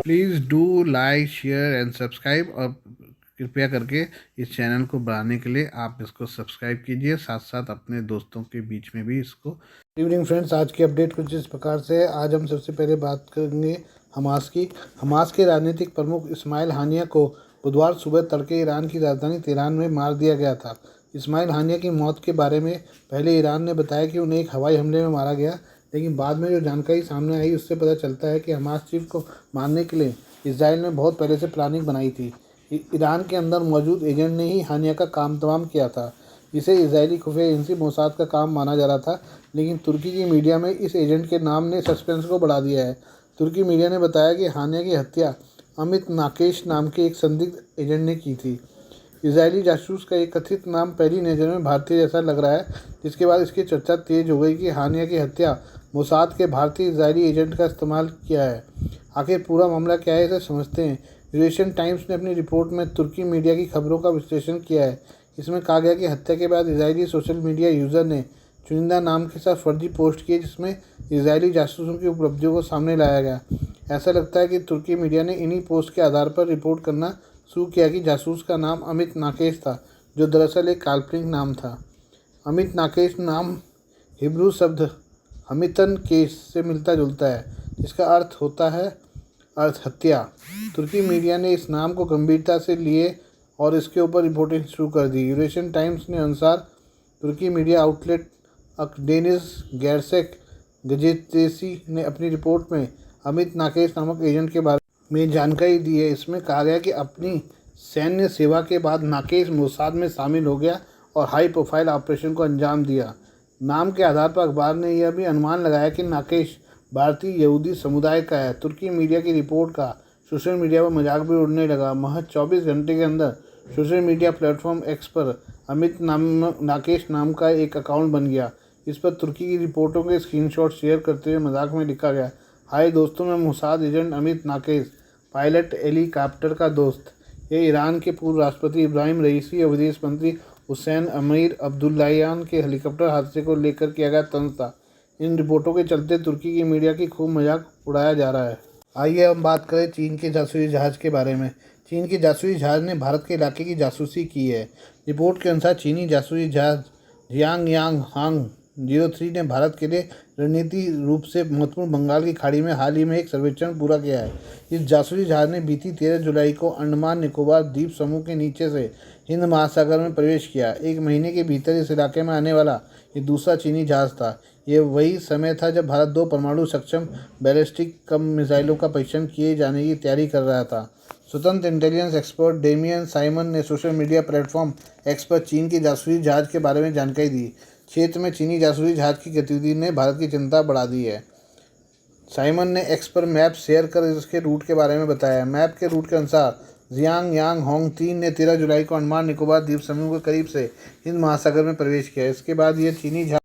Please do like share and subscribe, और कृपया करके इस चैनल को बढ़ाने के लिए आप इसको सब्सक्राइब कीजिए, साथ साथ अपने दोस्तों के बीच में भी इसको। गुड इवनिंग फ्रेंड्स, आज की अपडेट कुछ इस प्रकार से है। आज हम सबसे पहले बात करेंगे हमास की। हमास के राजनीतिक प्रमुख इस्माइल हानिया को बुधवार सुबह तड़के ईरान की राजधानी तेहरान में मार दिया गया था। इस्माइल हानिया की मौत के बारे में पहले ईरान ने बताया कि उन्हें एक हवाई हमले में मारा गया, लेकिन बाद में जो जानकारी सामने आई उससे पता चलता है कि हमास चीफ को मारने के लिए इसराइल ने बहुत पहले से प्लानिंग बनाई थी। ईरान के अंदर मौजूद एजेंट ने ही हानिया का काम तमाम किया था। इसे इजरायली खुफिया एजेंसी मोसाद का काम माना जा रहा था, लेकिन तुर्की की मीडिया में इस एजेंट के नाम ने सस्पेंस को बढ़ा दिया है। तुर्की मीडिया ने बताया कि हानिया की हत्या अमित नाकेश नाम के एक संदिग्ध एजेंट ने की थी। इजरायली जासूस का एक कथित नाम पहली नज़र में भारतीय जैसा लग रहा है, जिसके बाद इसकी चर्चा तेज हो गई कि हानिया की हत्या मोसाद के भारतीय इजरायली एजेंट का इस्तेमाल किया है। आखिर पूरा मामला क्या है, इसे समझते हैं। यूरेशियन टाइम्स ने अपनी रिपोर्ट में तुर्की मीडिया की खबरों का विश्लेषण किया है। इसमें कहा गया कि हत्या के बाद इजरायली सोशल मीडिया यूज़र ने चुनिंदा नाम के साथ फर्जी पोस्ट किए, जिसमें इजरायली जासूसों की उपलब्धियों को सामने लाया गया। ऐसा लगता है कि तुर्की मीडिया ने इन्हीं पोस्ट के आधार पर रिपोर्ट करना शुरू किया कि जासूस का नाम अमित नाकेश था, जो दरअसल एक काल्पनिक नाम था। अमित नाकेश नाम हिब्रू शब्द हमितन केश से मिलता जुलता है, जिसका अर्थ होता है हत्या। तुर्की मीडिया ने इस नाम को गंभीरता से लिए और इसके ऊपर रिपोर्टिंग शुरू कर दी। यूरेशियन टाइम्स ने अनुसार तुर्की मीडिया आउटलेट अकडेनिस गैरसेक गजेतेसी ने अपनी रिपोर्ट में अमित नाकेश नामक एजेंट के बारे में जानकारी दी है। इसमें कहा गया कि अपनी सैन्य सेवा के बाद नाकेश मोसाद में शामिल हो गया और हाई प्रोफाइल ऑपरेशन को अंजाम दिया। नाम के आधार पर अखबार ने यह भी अनुमान लगाया कि नाकेश भारतीय यहूदी समुदाय का है। तुर्की मीडिया की रिपोर्ट का सोशल मीडिया पर मजाक भी उड़ने लगा। महज 24 घंटे के अंदर सोशल मीडिया प्लेटफॉर्म एक्स पर अमित नाकेश नाम का एक अकाउंट बन गया। इस पर तुर्की की रिपोर्टों के स्क्रीनशॉट शेयर करते हुए मजाक में लिखा गया, हाय दोस्तों, मैं Mossad agent Amit Nakesh, pilot helicopter का दोस्त। ये ईरान के पूर्व राष्ट्रपति इब्राहिम रईसी और विदेश मंत्री हुसैन अमीर अब्दुल्लाहियान के हेलीकॉप्टर हादसे को लेकर किया गया तंज था। इन रिपोर्टों के चलते तुर्की की मीडिया की खूब मजाक उड़ाया जा रहा है। आइए हम बात करें चीन के जासूसी जहाज़ के बारे में। चीन के जासूसी जहाज़ ने भारत के इलाके की जासूसी की है। रिपोर्ट के अनुसार चीनी जासूसी जहाज़ जियांग यांग हांग 03 ने भारत के लिए रणनीतिक रूप से महत्वपूर्ण बंगाल की खाड़ी में हाल ही में एक सर्वेक्षण पूरा किया है। इस जासूसी जहाज़ ने बीती 13 जुलाई को अंडमान निकोबार द्वीप समूह के नीचे से हिंद महासागर में प्रवेश किया। एक महीने के भीतर इस इलाके में आने वाला ये दूसरा चीनी जहाज़ था। यह वही समय था जब भारत 2 परमाणु सक्षम बैलिस्टिक कम मिसाइलों का परीक्षण किए जाने की तैयारी कर रहा था। स्वतंत्र इंटेलिजेंस एक्सपर्ट डेमियन साइमन ने सोशल मीडिया प्लेटफॉर्म एक्स पर चीन के जासूसी जहाज़ के बारे में जानकारी दी। क्षेत्र में चीनी जासूसी जहाज़ की गतिविधि ने भारत की चिंता बढ़ा दी है। साइमन ने एक्स पर मैप शेयर कर इसके रूट के बारे में बताया। मैप के रूट के अनुसार जियांग यांग होंग 3 ने 13 जुलाई को अंडमान निकोबार द्वीप समूह के करीब से हिंद महासागर में प्रवेश किया। इसके बाद यह चीनी जहाज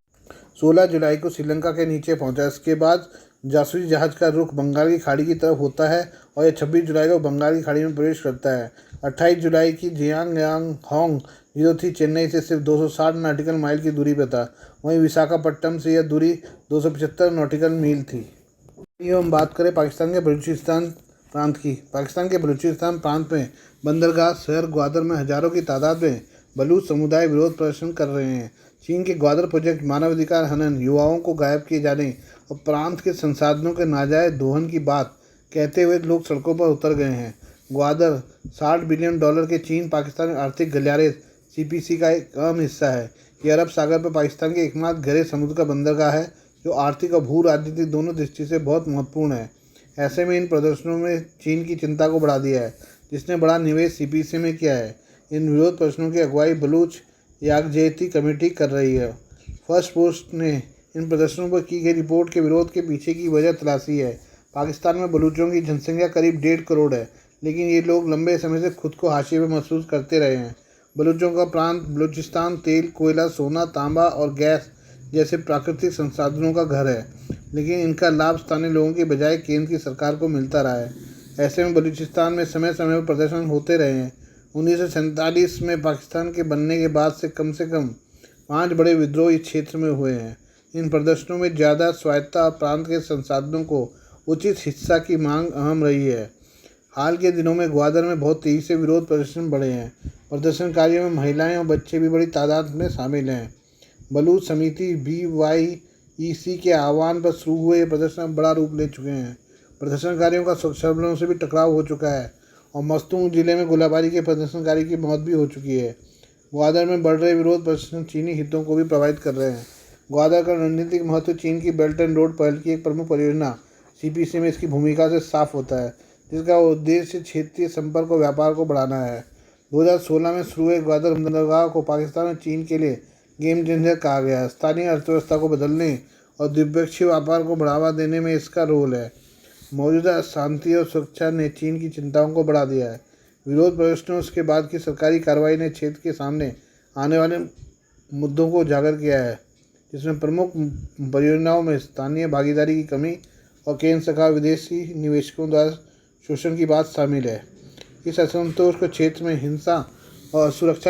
16 जुलाई को श्रीलंका के नीचे पहुंचा। इसके बाद जासूसी जहाज़ का रुख बंगाल की खाड़ी की तरफ होता है और यह 26 जुलाई को बंगाल की खाड़ी में प्रवेश करता है। 28 जुलाई की जियांग यांग होंग 03 चेन्नई से सिर्फ 260 नॉटिकल माइल की दूरी पर था। वहीं विशाखापट्टनम से यह दूरी 275 नॉटिकल मील थी। ये हम बात करें पाकिस्तान के बलूचिस्तान प्रांत की। पाकिस्तान के बलूचिस्तान प्रांत में बंदरगाह शहर ग्वादर में हज़ारों की तादाद में बलूच समुदाय विरोध प्रदर्शन कर रहे हैं। चीन के ग्वादर प्रोजेक्ट मानवाधिकार हनन, युवाओं को गायब किए जाने और प्रांत के संसाधनों के नाजायज दोहन की बात कहते हुए लोग सड़कों पर उतर गए हैं। ग्वादर $60 बिलियन के चीन पाकिस्तान आर्थिक गलियारे CPC का एक अहम हिस्सा है। यह अरब सागर पर पाकिस्तान के एकमात्र गहरे समुद्र का बंदरगाह है, जो आर्थिक और भू राजनीतिक दोनों दृष्टि से बहुत महत्वपूर्ण है। ऐसे में इन प्रदर्शनों में चीन की चिंता को बढ़ा दिया है, जिसने बड़ा निवेश CPC में किया है। इन विरोध प्रदर्शनों की अगुवाई बलूच याकजेती कमेटी कर रही है। फर्स्ट पोस्ट ने इन प्रदर्शनों पर की गई रिपोर्ट के विरोध के पीछे की वजह तलाशी है। पाकिस्तान में बलूचों की जनसंख्या करीब 1.5 करोड़ है, लेकिन ये लोग लंबे समय से खुद को हाशिए में महसूस करते रहे हैं। बलूचों का प्रांत बलूचिस्तान तेल, कोयला, सोना, तांबा और गैस जैसे प्राकृतिक संसाधनों का घर है, लेकिन इनका लाभ स्थानीय लोगों की बजाय केंद्र की सरकार को मिलता रहा है। ऐसे में बलूचिस्तान में समय समय पर प्रदर्शन होते रहे हैं। 1947 में पाकिस्तान के बनने के बाद से कम 5 बड़े विद्रोह इस क्षेत्र में हुए हैं। इन प्रदर्शनों में ज़्यादा स्वायत्तता और प्रांत के संसाधनों को उचित हिस्सा की मांग अहम रही है। हाल के दिनों में ग्वादर में बहुत तेज़ी से विरोध प्रदर्शन बढ़े हैं। प्रदर्शनकारियों में महिलाएं और बच्चे भी बड़ी तादाद में शामिल हैं। बलूच समिति BYEC के आह्वान पर शुरू हुए ये प्रदर्शन बड़ा रूप ले चुके हैं। प्रदर्शनकारियों का सुरक्षा बलों से भी टकराव हो चुका है और मस्तूंग जिले में गोलाबारी के प्रदर्शनकारी की मौत भी हो चुकी है। ग्वादर में बढ़ रहे विरोध प्रदर्शन चीनी हितों को भी प्रभावित कर रहे हैं। ग्वादर का रणनीतिक महत्व चीन की बेल्ट एंड रोड पहल की एक प्रमुख परियोजना CPC में इसकी भूमिका से साफ होता है, जिसका उद्देश्य क्षेत्रीय संपर्क और व्यापार को बढ़ाना है। 2016 में शुरू हुए ग्वादर बंदरगाह को पाकिस्तान और चीन के लिए गेम चेंजर कहा गया है। स्थानीय अर्थव्यवस्था को बदलने और द्विपक्षीय व्यापार को बढ़ावा देने में इसका रोल है। मौजूदा शांति और सुरक्षा ने चीन की चिंताओं को बढ़ा दिया है। विरोध प्रदर्शनों के बाद की सरकारी कार्रवाई ने क्षेत्र के सामने आने वाले मुद्दों को उजागर किया है, जिसमें प्रमुख परियोजनाओं में स्थानीय भागीदारी की कमी और केंद्र सरकार विदेशी निवेशकों द्वारा शोषण की बात शामिल है। इस असंतोष को क्षेत्र में हिंसा और सुरक्षा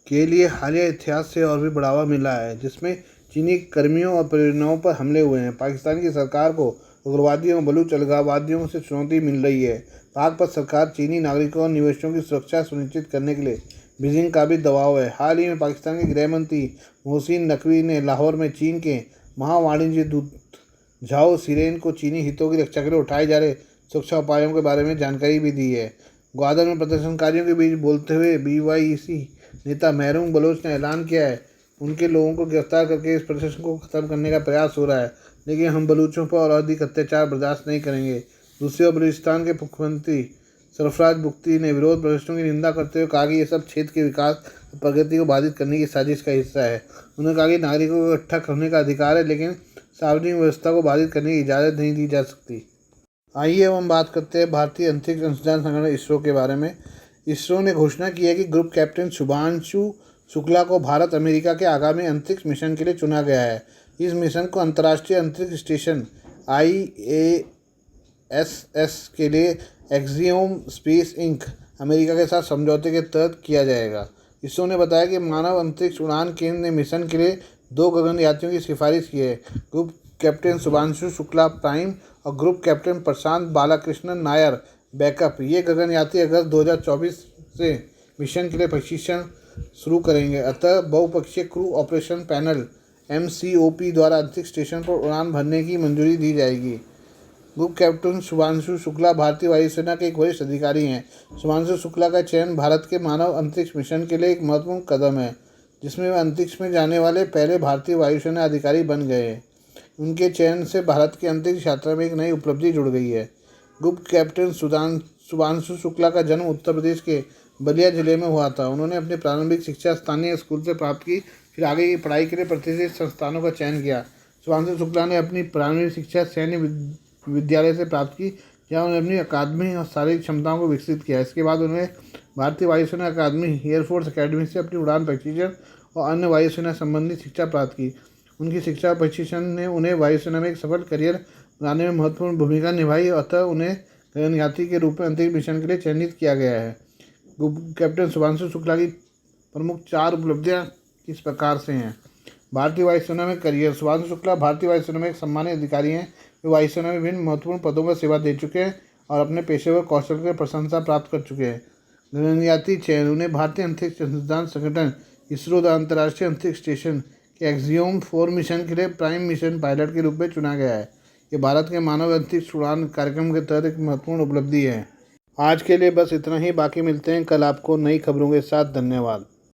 के लिए हालिया इतिहास से और भी बढ़ावा मिला है, जिसमें चीनी कर्मियों और परियोजनाओं पर हमले हुए हैं। पाकिस्तान की सरकार को उग्रवादियों और बलूच अलगाववादियों से चुनौती मिल रही है। पाक पर सरकार चीनी नागरिकों और निवेशकों की सुरक्षा सुनिश्चित करने के लिए बीजिंग का भी दबाव है। हाल ही में पाकिस्तान के गृह मंत्री मोहसिन नकवी ने लाहौर में चीन के महावाणिज्य दूत झाओ शिरेन को चीनी हितों की रक्षा के लिए उठाए जा रहे सुरक्षा उपायों के बारे में जानकारी भी दी है। ग्वादर में प्रदर्शनकारियों के बीच बोलते हुए BYEC नेता महरूम बलोच ने ऐलान किया है उनके लोगों को गिरफ्तार करके इस प्रदर्शन को खत्म करने का प्रयास हो रहा है, लेकिन हम बलूचों पर और अधिक अत्याचार बर्दाश्त नहीं करेंगे। दूसरी ओर बलूचिस्तान के मुख्यमंत्री सरफराज बुख्ती ने विरोध प्रदर्शनों की निंदा करते हुए कहा कि ये सब क्षेत्र के विकास और प्रगति को बाधित करने की साजिश का हिस्सा है। उन्होंने कहा कि नागरिकों को इकट्ठा करने का अधिकार है, लेकिन सार्वजनिक व्यवस्था को बाधित करने की इजाज़त नहीं दी जा सकती। आइए अब हम बात करते हैं भारतीय अंतरिक्ष अनुसंधान संगठन इसरो के बारे में। इसरो ने घोषणा की है कि ग्रुप कैप्टन शुभांशु शुक्ला को भारत अमेरिका के आगामी अंतरिक्ष मिशन के लिए चुना गया है। इस मिशन को अंतर्राष्ट्रीय अंतरिक्ष स्टेशन IASS के लिए एक्सियोम स्पेस इंक अमेरिका के साथ समझौते के तहत किया जाएगा। इसरो ने बताया कि मानव अंतरिक्ष उड़ान केंद्र ने मिशन के लिए 2 गगनयात्रियों की सिफारिश की है, group captain Shubhanshu Shukla prime और ग्रुप कैप्टन प्रशांत बालाकृष्णन नायर बैकअप। ये गगनयात्री अगस्त 2024 से मिशन के लिए प्रशिक्षण शुरू करेंगे। अतः बहुपक्षीय क्रू ऑपरेशन पैनल MCOP द्वारा अंतरिक्ष स्टेशन पर उड़ान भरने की मंजूरी दी जाएगी। ग्रुप कैप्टन शुभांशु शुक्ला भारतीय वायुसेना के एक वरिष्ठ अधिकारी हैं। शुभांशु शुक्ला का चयन भारत के मानव अंतरिक्ष मिशन के लिए एक महत्वपूर्ण कदम है, जिसमें वे अंतरिक्ष में जाने वाले पहले भारतीय वायुसेना अधिकारी बन गए हैं। उनके चयन से भारत की अंतरिक्ष यात्रा में एक नई उपलब्धि जुड़ गई है। ग्रुप कैप्टन शुभांशु शुक्ला का जन्म उत्तर प्रदेश के बलिया जिले में हुआ था। उन्होंने अपनी प्रारंभिक शिक्षा स्थानीय स्कूल से प्राप्त की, फिर आगे की पढ़ाई के लिए प्रतिष्ठित संस्थानों का चयन किया। शुभांशु शुक्ला ने अपनी प्रारंभिक शिक्षा सैन्य विद्यालय से प्राप्त की, जहाँ उन्होंने अपनी अकादमी और शारीरिक क्षमताओं को विकसित किया। इसके बाद उन्होंने भारतीय वायुसेना अकादमी एयरफोर्स अकेडमी से अपनी उड़ान प्रशिक्षण और अन्य वायुसेना संबंधी शिक्षा प्राप्त की। उनकी शिक्षा और प्रशिक्षण ने उन्हें वायुसेना में एक सफल करियर बनाने में महत्वपूर्ण भूमिका निभाई, अतः उन्हें गगनयात्री के रूप में अंतरिक्ष मिशन के लिए चयनित किया गया है। कैप्टन शुभांशु शुक्ला की प्रमुख 4 उपलब्धियां इस प्रकार से हैं। भारतीय वायुसेना में करियर। शुभांशु शुक्ला भारतीय वायुसेना में एक सम्मानित अधिकारी हैं। वे वायुसेना में विभिन्न महत्वपूर्ण पदों पर सेवा दे चुके हैं और अपने पेशेवर कौशल के प्रशंसा प्राप्त कर चुके हैं। गगनयात्री चयन। उन्हें भारतीय अंतरिक्ष अनुसंधान संगठन इसरो द्वारा अंतर्राष्ट्रीय अंतरिक्ष स्टेशन के एक्सियोम 4 मिशन के लिए प्राइम मिशन पायलट के रूप में चुना गया है। ये भारत के मानव अंतरिक्ष उड़ान कार्यक्रम के तहत एक महत्वपूर्ण उपलब्धि है। आज के लिए बस इतना ही। बाकी मिलते हैं कल आपको नई खबरों के साथ। धन्यवाद।